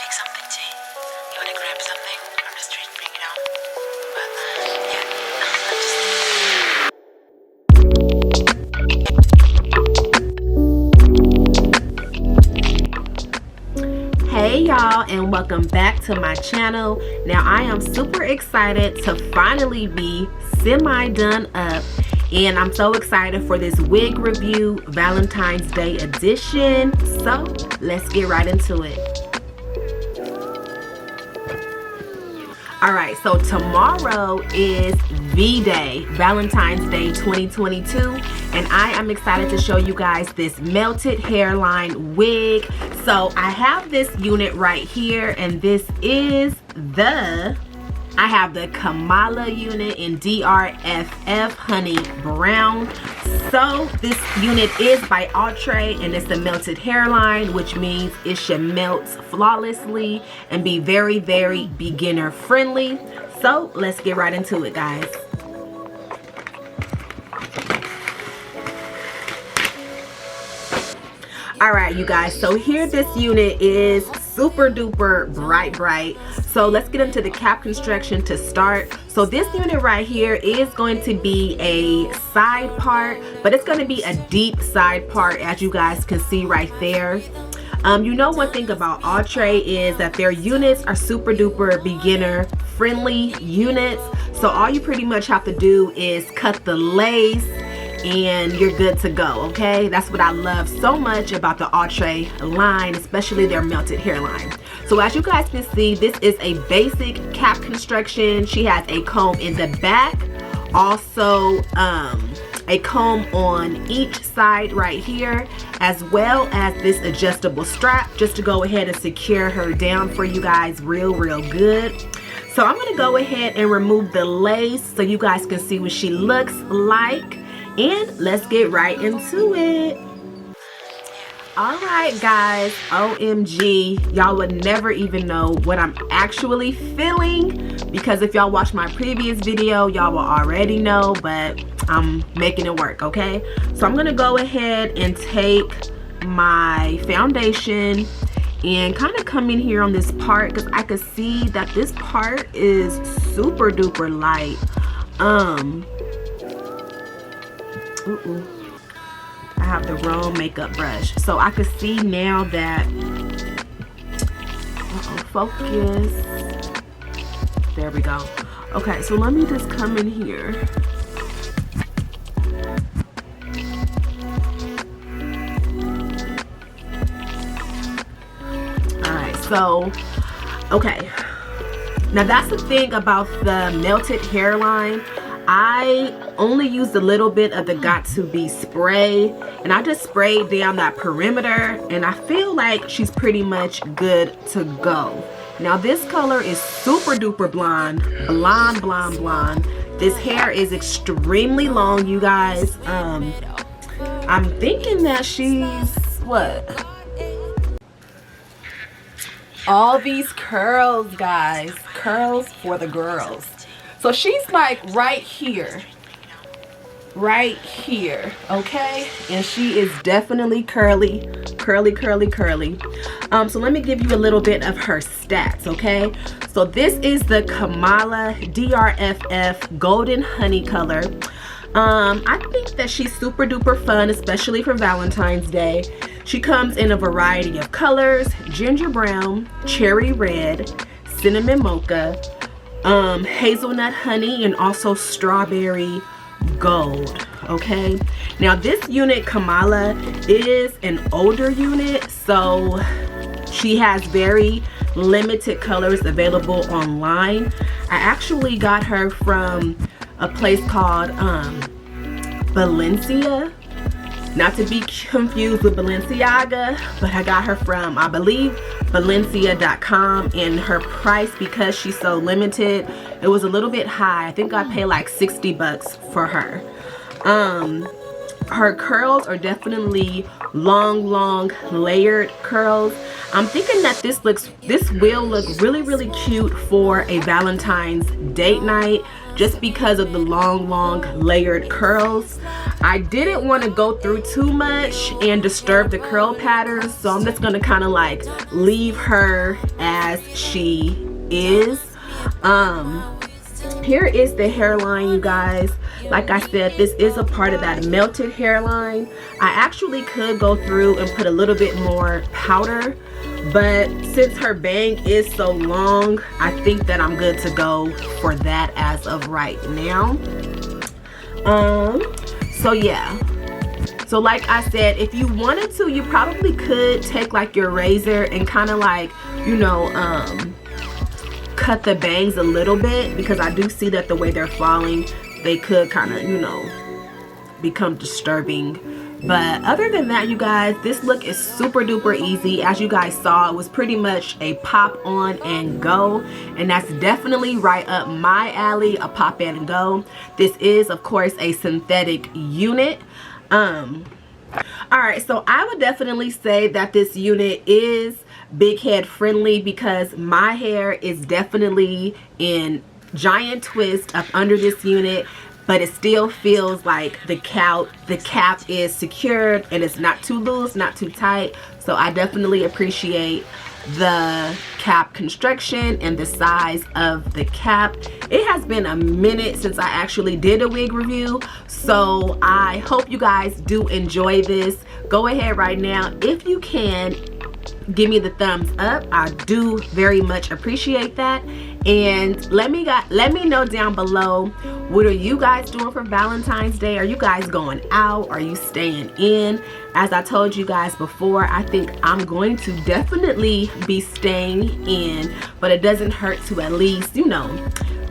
make something tea. You wanna grab something from the street and bring it home? Well, yeah, Hey y'all, and welcome back to my channel. Now I am super excited to finally be semi-done up, and I'm so excited for this wig review, Valentine's Day edition. So let's get right into it. Alright, so tomorrow is V-Day, Valentine's Day 2022, and I am excited to show you guys this melted hairline wig. So I have this unit right here, and this is I have the Kamalia unit in Drff Honey Brown. So this unit is by Outre, and it's a melted hairline, which means it should melt flawlessly and be very, very beginner friendly. So let's get right into it, guys. Alright, you guys, so here this unit is super duper bright. So let's get into the cap construction to start. So this unit right here is going to be a side part, but it's going to be a deep side part, as you guys can see right there. You know, one thing about Outre is that their units are super duper beginner friendly units. So all you pretty much have to do is cut the lace and you're good to go, okay? That's what I love so much about the Outre line, especially their melted hairline. So as you guys can see, this is a basic cap construction. She has a comb in the back, also a comb on each side right here, as well as this adjustable strap just to go ahead and secure her down for you guys real good. So I'm gonna go ahead and remove the lace so you guys can see what she looks like. And let's get right into it. Alright guys, OMG, y'all would never even know what I'm actually feeling, because if y'all watched my previous video, y'all will already know, but I'm making it work, okay? So I'm gonna go ahead and take my foundation and kind of come in here on this part, because I could see that this part is super duper light. I have the wrong makeup brush. So I can see now that, focus. There we go. Okay, so let me just come in here. Alright, so, okay. Now that's the thing about the melted hairline. I only used a little bit of the Got2b spray, and I just sprayed down that perimeter, and I feel like she's pretty much good to go. Now this color is super duper blonde. This hair is extremely long, you guys. I'm thinking that she's what? All these curls, guys. Curls for the girls. So she's like right here, okay? And she is definitely curly. So let me give you a little bit of her stats, okay? So this is the Kamalia Drff Golden Honey color. I think that she's super duper fun, especially for Valentine's Day. She comes in a variety of colors: ginger brown, cherry red, cinnamon mocha, hazelnut honey, and also strawberry gold. Okay, now this unit, Kamalia, is an older unit, so she has very limited colors available online. I actually got her from a place called Valencia, not to be confused with Balenciaga, but I got her from, I believe, Valencia.com, and her price, because she's so limited, it was a little bit high. I think I paid like 60 bucks for her. Her curls are definitely long layered curls. I'm thinking that this will look really cute for a Valentine's date night. just because of the long layered curls. I didn't want to go through too much and disturb the curl patterns, so I'm just going to kind of like leave her as she is. Here is the hairline, you guys. Like I said, this is a part of that melted hairline. I actually could go through and put a little bit more powder, but since her bang is so long, I think that I'm good to go for that as of right now. So yeah, so like I said, if you wanted to, you probably could take like your razor and kind of like, you know, cut the bangs a little bit, because I do see that the way they're falling, they could kind of, you know, become disturbing. But other than that, you guys, this look is super duper easy. As you guys saw, it was pretty much a pop on and go, and that's definitely right up my alley, a pop in and go. This is of course a synthetic unit. Alright, so I would definitely say that this unit is big head friendly, because my hair is definitely in giant twist up under this unit, but it still feels like the cap is secured and it's not too loose, not too tight. So I definitely appreciate the cap construction and the size of the cap. It has been a minute since I actually did a wig review, so I hope you guys do enjoy this. Go ahead right now, if you can, give me the thumbs up. I do very much appreciate that, and let me know down below, what are you guys doing for Valentine's Day? Are you guys going out? Are you staying in? As I told you guys before, I think I'm going to definitely be staying in, but it doesn't hurt to at least, you know,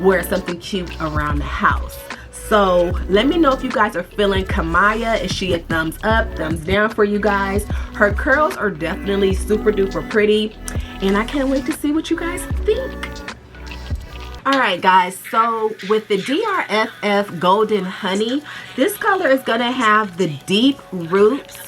wear something cute around the house. So let me know if you guys are feeling Kamalia. Is she a thumbs up, thumbs down for you guys? Her curls are definitely super duper pretty, and I can't wait to see what you guys think. Alright guys, so with the Drff Golden Honey, this color is going to have the deep roots.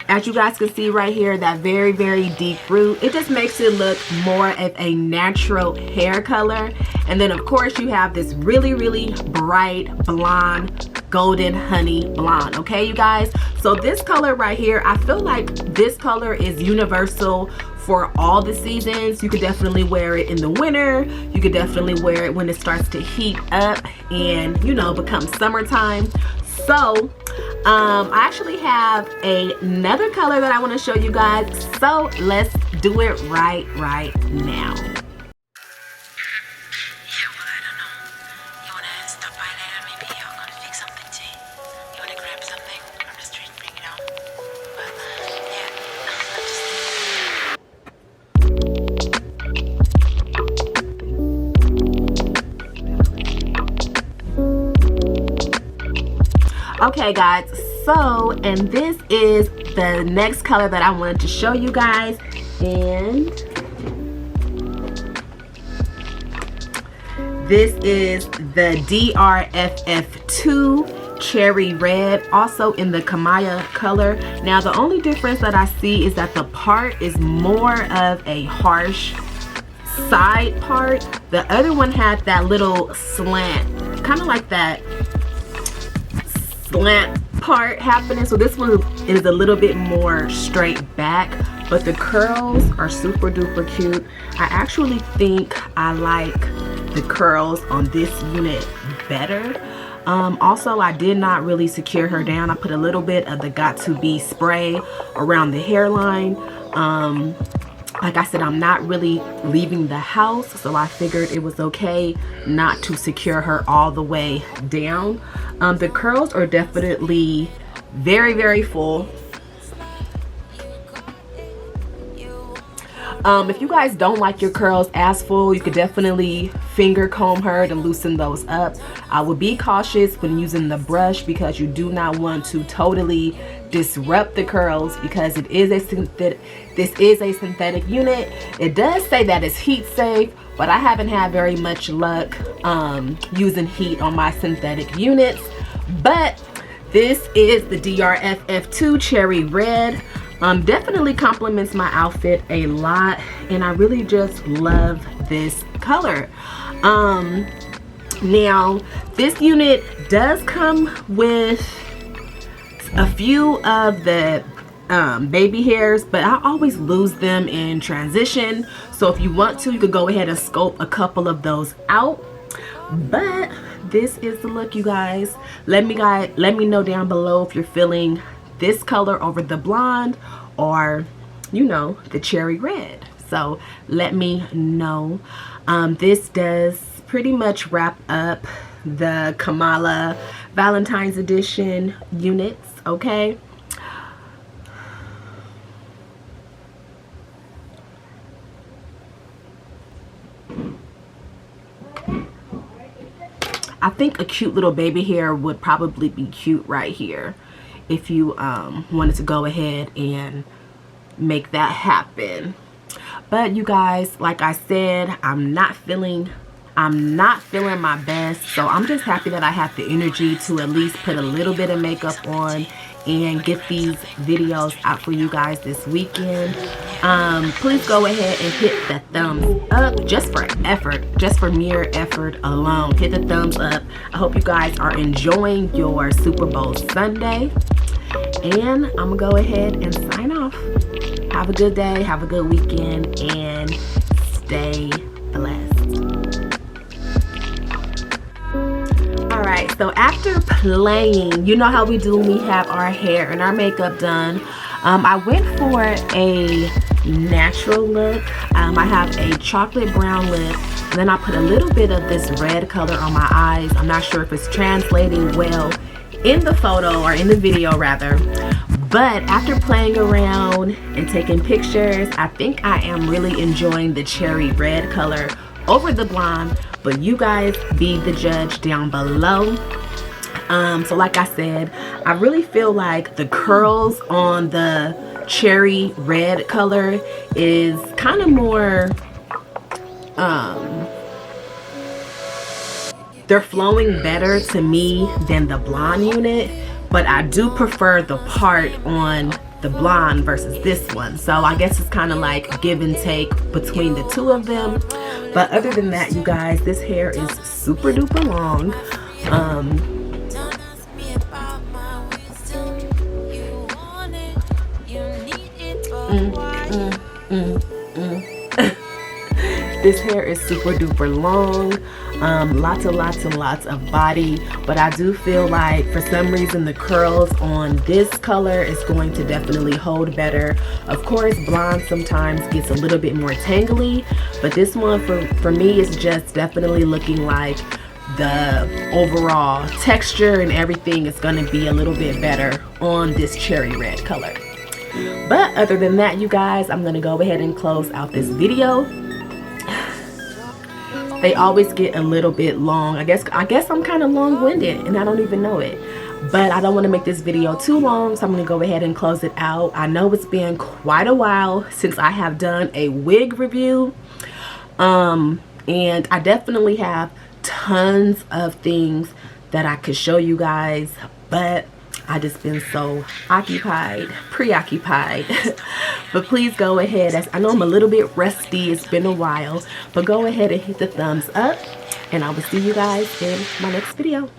As you guys can see right here, that very deep root. It just makes it look more of a natural hair color. And then of course you have this really bright blonde, golden honey blonde. Okay you guys, so this color right here, I feel like this color is universal for all the seasons. You could definitely wear it in the winter. You could definitely wear it when it starts to heat up and, you know, become summertime. So I actually have another color that I want to show you guys, so let's do it right now. Okay guys, so and this is the next color that I wanted to show you guys, and this is the Drff2 Cherry Red, also in the Kamalia color. Now the only difference that I see is that the part is more of a harsh side part. The other one had that little slant, kind of like that slant part happening, so this one is a little bit more straight back, but the curls are super duper cute. I actually think I like the curls on this unit better. Also, I did not really secure her down. I put a little bit of the Got To Be spray around the hairline. Like I said, I'm not really leaving the house, so I figured it was okay not to secure her all the way down. The curls are definitely very full. If you guys don't like your curls as full, you could definitely finger comb her to loosen those up. I would be cautious when using the brush, because you do not want to totally disrupt the curls, because it is a synthetic. This is a synthetic unit. It does say that it's heat safe, but I haven't had very much luck using heat on my synthetic units. But this is the Drff2 Cherry Red. Definitely complements my outfit a lot, and I really just love this color. Now, this unit does come with a few of the baby hairs, but I always lose them in transition. So if you want to, you could go ahead and sculpt a couple of those out. But this is the look, you guys. Let me know down below if you're feeling this color over the blonde, or you know, the cherry red. So let me know. This does pretty much wrap up the Kamalia Valentine's edition units, okay? I think a cute little baby hair would probably be cute right here if you wanted to go ahead and make that happen. But you guys, like I said, I'm not feeling my best, so I'm just happy that I have the energy to at least put a little bit of makeup on and get these videos out for you guys this weekend. Please go ahead and hit the thumbs up, just for effort, just for mere effort alone. Hit the thumbs up. I hope you guys are enjoying your Super Bowl Sunday, and I'm gonna go ahead and sign off. Have a good day, have a good weekend, and stay blessed. Alright, so after playing, you know how we do when we have our hair and our makeup done, I went for a natural look. I have a chocolate brown lip, and then I put a little bit of this red color on my eyes. I'm not sure if it's translating well in the photo, or in the video rather, but after playing around and taking pictures, I think I am really enjoying the cherry red color over the blonde. But you guys be the judge down below. So like I said, I really feel like the curls on the cherry red color is kind of more, they're flowing better to me than the blonde unit, but I do prefer the part on the blonde versus this one. So I guess it's kind of like give and take between the two of them. But other than that, you guys, this hair is super duper long. This hair is super duper long. Lots and lots of body, but I do feel like for some reason the curls on this color is going to definitely hold better. Of course, blonde sometimes gets a little bit more tangly, but this one for me is just definitely looking like the overall texture and everything is going to be a little bit better on this cherry red color. But other than that, you guys, I'm going to go ahead and close out this video. They always get a little bit long. I guess I'm kind of long-winded and I don't even know it. But I don't want to make this video too long, so I'm going to go ahead and close it out. I know it's been quite a while since I have done a wig review. And I definitely have tons of things that I could show you guys, but I just been so preoccupied. But please go ahead, as I know I'm a little bit rusty, it's been a while, but go ahead and hit the thumbs up, and I will see you guys in my next video.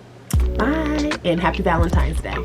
Bye, and happy Valentine's Day.